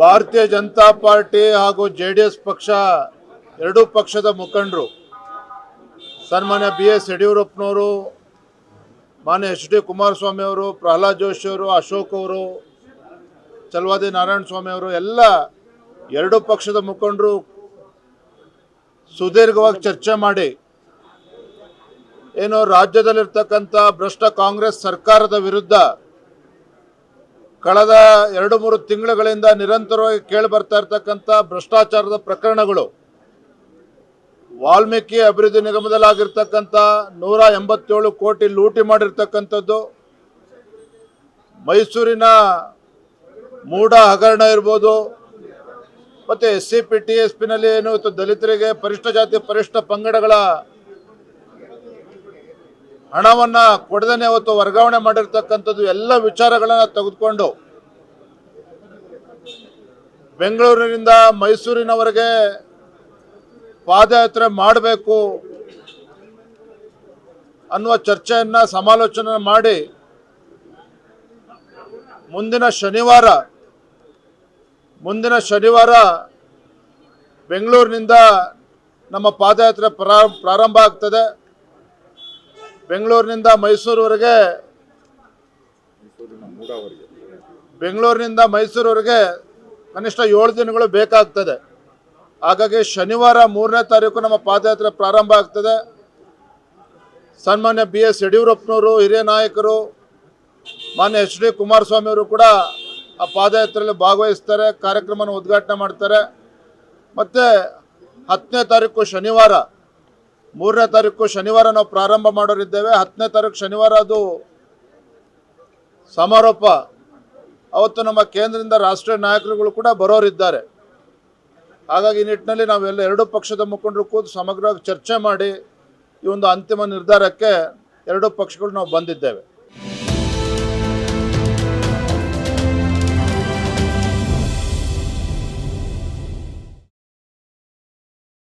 ಭಾರತೀಯ ಜನತಾ ಪಾರ್ಟಿ ಹಾಗೂ ಜೆಡಿಎಸ್ ಪಕ್ಷ ಎರಡೂ ಪಕ್ಷದ ಮುಖಂಡರು ಸನ್ಮಾನ್ಯ BS ಯಡಿಯೂರಪ್ಪನವರು, ಮಾನ್ಯ HD ಕುಮಾರಸ್ವಾಮಿ ಅವರು, ಪ್ರಹ್ಲಾದ್ ಜೋಶಿ ಅವರು, ಅಶೋಕ್ ಅವರು, ಚಲವಾದಿ ನಾರಾಯಣ ಸ್ವಾಮಿ ಅವರು ಎಲ್ಲ ಎರಡೂ ಪಕ್ಷದ ಮುಖಂಡರು ಸುದೀರ್ಘವಾಗಿ ಚರ್ಚೆ ಮಾಡಿ ಏನು ರಾಜ್ಯದಲ್ಲಿರ್ತಕ್ಕಂಥ ಭ್ರಷ್ಟ ಕಾಂಗ್ರೆಸ್ ಸರ್ಕಾರದ ವಿರುದ್ಧ ಕಳೆದ 2-3 ತಿಂಗಳುಗಳಿಂದ ನಿರಂತರವಾಗಿ ಕೇಳಿ ಬರ್ತಾ ಇರತಕ್ಕಂಥ ಭ್ರಷ್ಟಾಚಾರದ ಪ್ರಕರಣಗಳು, ವಾಲ್ಮೀಕಿ ಅಭಿವೃದ್ಧಿ ನಿಗಮದಲ್ಲಾಗಿರ್ತಕ್ಕಂಥ 187 ಕೋಟಿ ಲೂಟಿ ಮಾಡಿರ್ತಕ್ಕಂಥದ್ದು, ಮೈಸೂರಿನ ಮೂಡ ಹಗರಣ ಇರ್ಬೋದು, ಮತ್ತು SCP TSPನಲ್ಲಿ ಏನು ದಲಿತರಿಗೆ ಪರಿಶಿಷ್ಟ ಜಾತಿ ಪರಿಶಿಷ್ಟ ಪಂಗಡಗಳ ಹಣವನ್ನು ಕೊಡದೇನೆ ಅವತ್ತು ವರ್ಗಾವಣೆ ಮಾಡಿರ್ತಕ್ಕಂಥದ್ದು ಎಲ್ಲ ವಿಚಾರಗಳನ್ನು ತೆಗೆದುಕೊಂಡು ಬೆಂಗಳೂರಿನಿಂದ ಮೈಸೂರಿನವರೆಗೆ ಪಾದಯಾತ್ರೆ ಮಾಡಬೇಕು ಅನ್ನುವ ಚರ್ಚೆಯನ್ನು ಸಮಾಲೋಚನೆ ಮಾಡಿ ಮುಂದಿನ ಶನಿವಾರ ಬೆಂಗಳೂರಿನಿಂದ ನಮ್ಮ ಪಾದಯಾತ್ರೆ ಪ್ರಾರಂಭ ಆಗ್ತದೆ. ಬೆಂಗಳೂರಿನಿಂದ ಮೈಸೂರುವರೆಗೆ ಕನಿಷ್ಠ 7 ದಿನಗಳು ಬೇಕಾಗ್ತದೆ. ಹಾಗಾಗಿ ಶನಿವಾರ 3ನೇ ತಾರೀಕು ನಮ್ಮ ಪಾದಯಾತ್ರೆ ಪ್ರಾರಂಭ ಆಗ್ತದೆ. ಸನ್ಮಾನ್ಯ BS ಯಡಿಯೂರಪ್ಪನವರು, ಹಿರಿಯ ನಾಯಕರು, ಮಾನ್ಯ HD ಕುಮಾರಸ್ವಾಮಿ ಅವರು ಕೂಡ ಆ ಪಾದಯಾತ್ರೆಯಲ್ಲಿ ಭಾಗವಹಿಸ್ತಾರೆ, ಕಾರ್ಯಕ್ರಮನ ಉದ್ಘಾಟನೆ ಮಾಡ್ತಾರೆ. ಮತ್ತು 10ನೇ ತಾರೀಕು ಶನಿವಾರ, 3ನೇ ತಾರೀಕು ಶನಿವಾರ ನಾವು ಪ್ರಾರಂಭ ಮಾಡೋರಿದ್ದೇವೆ. 10ನೇ ತಾರೀಕು ಶನಿವಾರ ಅದು ಸಮಾರೋಪ. ಅವತ್ತು ನಮ್ಮ ಕೇಂದ್ರದಿಂದ ರಾಷ್ಟ್ರೀಯ ನಾಯಕರುಗಳು ಕೂಡ ಬರೋರಿದ್ದಾರೆ. ಹಾಗಾಗಿ ಈ ನಿಟ್ಟಿನಲ್ಲಿ ನಾವೆಲ್ಲ ಎರಡೂ ಪಕ್ಷದ ಮುಖಂಡರು ಕೂತು ಸಮಗ್ರವಾಗಿ ಚರ್ಚೆ ಮಾಡಿ ಈ ಒಂದು ಅಂತಿಮ ನಿರ್ಧಾರಕ್ಕೆ ಎರಡೂ ಪಕ್ಷಗಳು ನಾವು ಬಂದಿದ್ದೇವೆ.